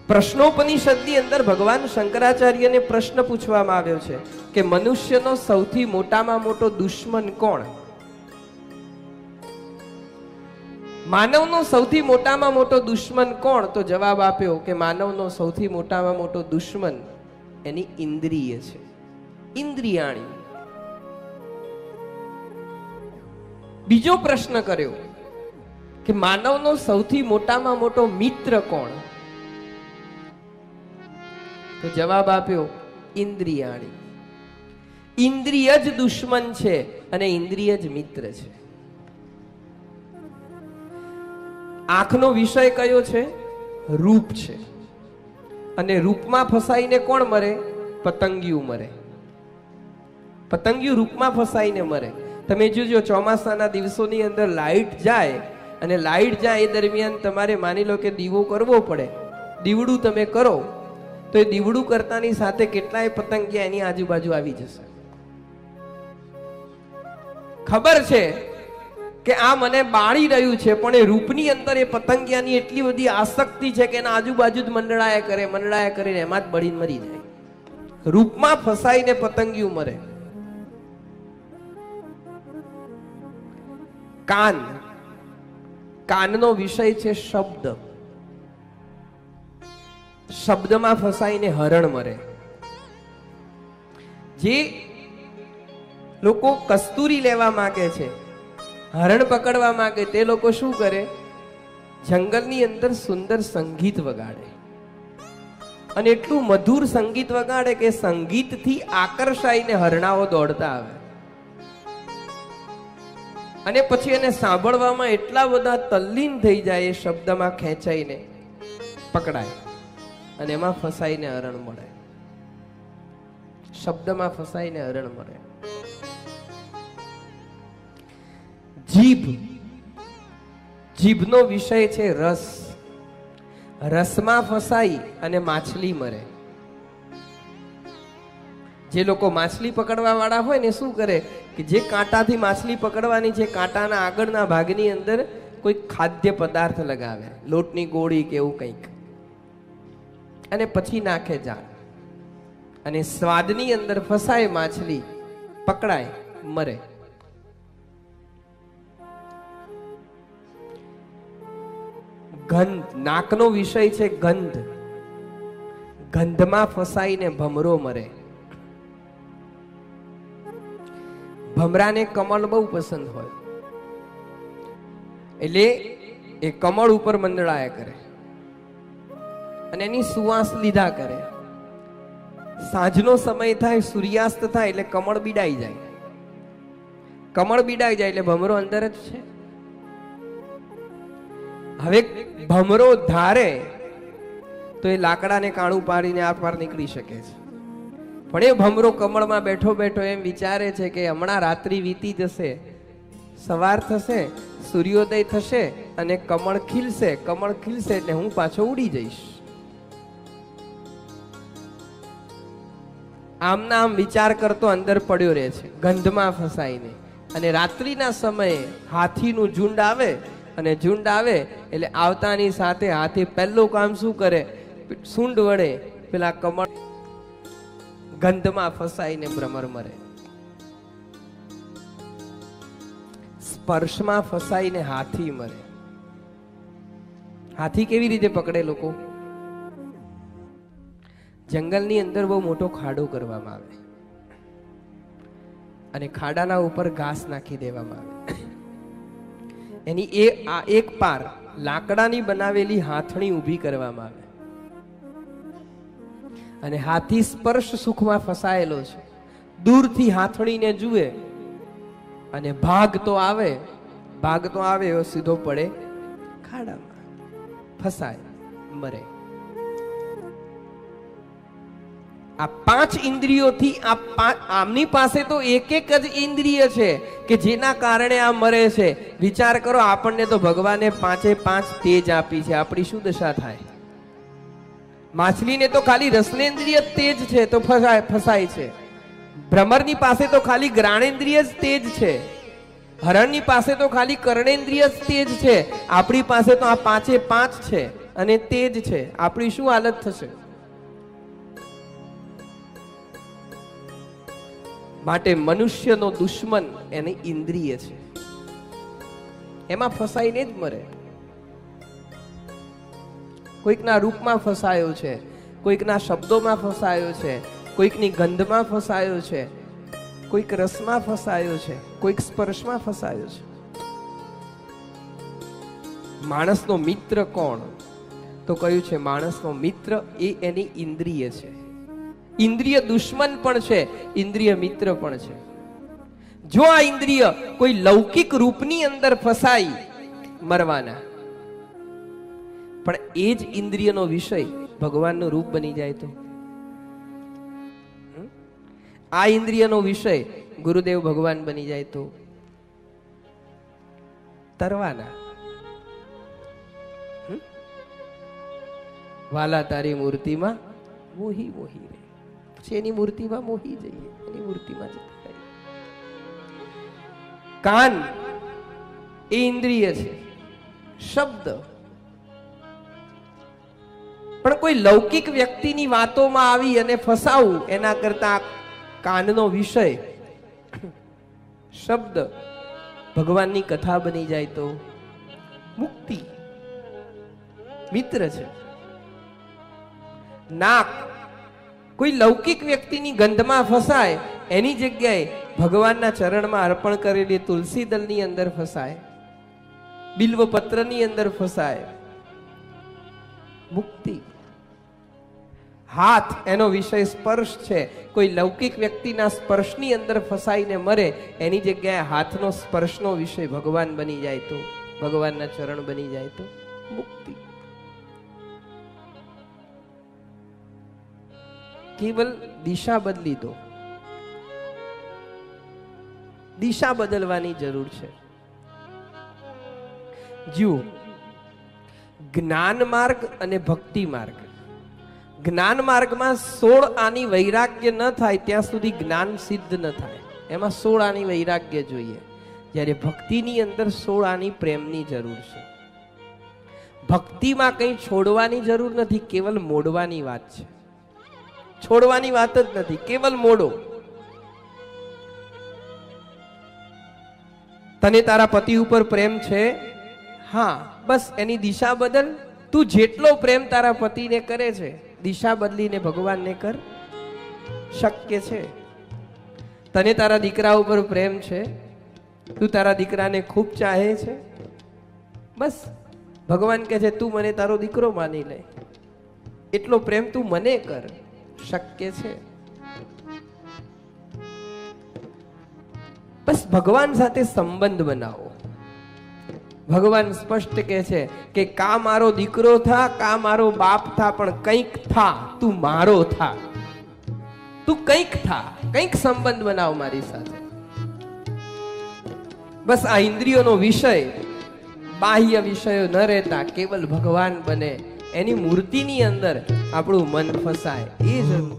પ્રશ્નોપનિષદની અંદર ભગવાન શંકરાચાર્યને પ્રશ્ન પૂછવામાં આવ્યો છે કે મનુષ્યનો સૌથી મોટામાં મોટો દુશ્મન કોણ? માનવનો સૌથી મોટામાં મોટો દુશ્મન કોણ? તો જવાબ આપ્યો કે માનવનો સૌથી મોટામાં મોટો દુશ્મન એની ઇન્દ્રિય છે, ઇન્દ્રિયાણી. બીજો પ્રશ્ન કર્યો કે માનવનો સૌથી મોટામાં મોટો મિત્ર કોણ? તો જવાબ આપ્યો ઇન્દ્રિયાણી. ઇન્દ્રિય જ દુશ્મન છે અને ઇન્દ્રિય જ મિત્ર છે. આંખનો વિષય કયો છે? રૂપ છે. અને રૂપમાં ફસાઈને કોણ મરે? પતંગિયું મરે. પતંગિયું રૂપમાં ફસાઈને મરે. તમે જોજો ચોમાસાના દિવસોની અંદર લાઈટ જાય અને લાઈટ જાય એ દરમિયાન તમારે માની લો કે દીવો કરવો પડે. દીવડું તમે કરો તો એ દીવડું કરતાની સાથે કેટલાય પતંગિયા એની આજુબાજુ આવી જશે. ખબર છે કે આ મને બાળી રહ્યું છે, પણ એ રૂપની અંદર એ પતંગિયાની એટલી બધી આસક્તિ છે કે એના આજુબાજુ જ મંડળાયા કરે એમાં જ બળીને મરી જાય. રૂપમાં ફસાઈને પતંગિયું મરે. કાન, કાનનો વિષય છે શબ્દ. શબ્દમાં ફસાઈને હરણ મરે. જે લોકો કસ્તુરી લેવા માંગે છે, હરણ પકડવા માંગે, તે લોકો શું કરે? જંગલની અંદર સુંદર સંગીત વગાડે અને એટલું મધુર સંગીત વગાડે કે સંગીતથી આકર્ષાઈને હરણાઓ દોડતા આવે અને પછી એને સાંભળવામાં એટલા બધા તલ્લીન થઈ જાય, એ શબ્દમાં ખેંચાઈને પકડાય અને એમાં ફસાઈને હરણ મળે. શબ્દમાં ફસાઈને હરણ મળે. જીભ, જીભનો વિષય છે રસ. રસમાં ફસાઈ અને માછલી મરે. જે લોકો માછલી પકડવા વાળા હોય ને શું કરે કે જે કાંટાથી માછલી પકડવાની છે, કાંટાના આગળના ભાગની અંદર કોઈ ખાદ્ય પદાર્થ લગાવે, લોટની ગોળી કે એવું કંઈક, અને પછી નાખે જાળ અને સ્વાદની અંદર ફસાય માછલી, પકડાય, મરે. ગંધ, નાકનો વિષય છે ગંધ. ગંધમાં ફસાઈને ભમરો મરે. ભમરાને કમળ બહુ પસંદ હોય એટલે એ કમળ ઉપર મંડળાયા કરે અને એની સુવાસ લીધા કરે. સાંજનો સમય થાય, સૂર્યાસ્ત થાય એટલે કમળ બીડાઈ જાય. કમળ બીડાઈ જાય એટલે ભમરો અંદર જ છે. હવે ભમરો ધારે તો એ લાકડાને કાણું પાડીને આ પાર નીકળી શકે છે, પણ એ ભમરો કમળમાં બેઠો બેઠો એમ વિચારે છે કે હમણાં રાત્રિ વીતી જશે, સવાર થશે, સૂર્યોદય થશે અને કમળ ખીલશે. કમળ ખીલશે એટલે હું પાછો ઉડી જઈશ. આમના આમ વિચાર કરતો અંદર પડ્યો રહે છે ગંધમાં ફસાઈને. અને રાત્રિના સમયે હાથીનું ઝુંડ આવે અને ઝુંડ આવે એટલે આવતાની સાથે હાથી પહેલું કામ શું કરે? સૂંઢ વડે પેલા કમળ ગંધમાં ફસાઈને ભ્રમર મરે. સ્પર્શમાં ફસાઈને હાથી મરે. હાથી કેવી રીતે પકડે લોકો? જંગલની અંદર બહુ મોટો ખાડો કરવામાં આવે અને ખાડાના ઉપર ઘાસ નાખી દેવામાં આવે. એની એક પાર લાકડાની બનાવેલી હાથણી ઊભી કરવામાં આવે અને હાથી સ્પર્શ સુખમાં ફસાયેલો છે. દૂરથી હાથણીને જુએ અને ભાગતો આવે એવો સીધો પડે ખાડામાં, ફસાય, મરે. આ પાંચ ઇન્દ્રિયોથી આમની પાસે તો એક એક જ ઇન્દ્રિય છે કે જેના કારણે આ મરે છે. વિચાર કરો, આપણને તો ભગવાને પાંચે પાંચ તેજ આપી છે, આપણી શું દશા થાય? માછલીને તો ખાલી રસનેન્દ્રિય તેજ છે તો ફસાય છે. ભ્રમરની પાસે તો ખાલી ગ્રાણેન્દ્રિય જ તેજ છે. હરણની પાસે તો ખાલી કર્ણેન્દ્રિય જ તેજ છે. આપણી પાસે તો આ પાંચે પાંચ છે અને તે જ છે, આપણી શું હાલત થશે? માટે મનુષ્યનો દુશ્મન એની ઇન્દ્રિય છે, એમાં ફસાઈને જ મરે. કોઈકના રૂપમાં ફસાયો છે, કોઈકના શબ્દોમાં ફસાયો છે, કોઈકની ગંધમાં ફસાયો છે, કોઈક રસમાં ફસાયો છે, કોઈક સ્પર્શમાં ફસાયો છે. માણસનો મિત્ર કોણ? તો કહ્યું છે માણસનો મિત્ર એ એની ઇન્દ્રિય છે. ઇન્દ્રિય દુશ્મન પણ છે, ઇન્દ્રિય મિત્ર પણ છે. જો આ ઇન્દ્રિય કોઈ લૌકિક રૂપની અંદર ફસાઈ મરવાના, પણ એ જ ઇન્દ્રિયનો વિષય ભગવાનનું રૂપ બની જાય તો, આ ઇન્દ્રિયનો વિષય ગુરુદેવ ભગવાન બની જાય તો તરવાના. વાલા તારી મૂર્તિમાં મોહી મોહી રે, પછી એની મૂર્તિમાં મોહી જઈએ, એની મૂર્તિમાં જઈએ. કાન એ ઇન્દ્રિય છે, શબ્દ પણ કોઈ લૌકિક વ્યક્તિની વાતોમાં આવી અને ફસાવું એના કરતા કાનનો વિષય શબ્દ ભગવાનની કથા બની જાય તો મુક્તિ, મિત્ર છે. નાક કોઈ લૌકિક વ્યક્તિની ગંધમાં ફસાય, એની જગ્યાએ ભગવાનના ચરણમાં અર્પણ કરેલી તુલસી દળની અંદર ફસાય, બિલ્વ પત્રની અંદર ફસાય, મુક્તિ. હાથ એનો વિષય સ્પર્શ છે, કોઈ લૌકિક વ્યક્તિના સ્પર્શની અંદર ફસાઈને મરે, એની જગ્યાએ હાથનો સ્પર્શનો વિષય ભગવાન બની જાય તો, ભગવાનના ચરણ બની જાય તો મુક્તિ. કેવલ દિશા બદલી દો, દિશા બદલવાની જરૂર છે. જુઓ, જ્ઞાન માર્ગ અને ભક્તિ માર્ગ. જ્ઞાન માર્ગમાં 16 આની વૈરાગ્ય ન થાય ત્યાં સુધી જ્ઞાન સિદ્ધ ન થાય, એમાં 16 આની વૈરાગ્ય જોઈએ. જ્યારે ભક્તિની અંદર 16 આની પ્રેમની જરૂર છે. ભક્તિમાં કંઈ છોડવાની જરૂર નથી, કેવલ મોડવાની વાત છે. છોડવાની વાત જ નથી, કેવલ મોડો. તને તારા પતિ ઉપર પ્રેમ છે, હા, બસ એની દિશા બદલ. તું જેટલો પ્રેમ તારા પતિને કરે છે, દિશા બદલીને ભગવાનને કર, શક્ય છે. તને તારા દીકરા ઉપર પ્રેમ છે, તું તારા દીકરાને ખૂબ ચાહે છે, બસ ભગવાન કહે છે તું મને તારો દીકરો માની લે, એટલો પ્રેમ તું મને કર, શક્ય છે. બસ ભગવાન સાથે સંબંધ બનાવો. ભગવાન સ્પષ્ટ કહે છે કે કા મારો દીકરો થા, કા મારો બાપ થા, પણ કંઈક થા, તું મારો થા, તું કંઈક થા, કંઈક સંબંધ બનાવ મારી સાથે. બસ આ ઇન્દ્રિયોનો વિષય, બાહ્ય વિષયો ન રહેતા કેવલ ભગવાન બને, એની મૂર્તિની અંદર આપણું મન ફસાય, એ જરૂર.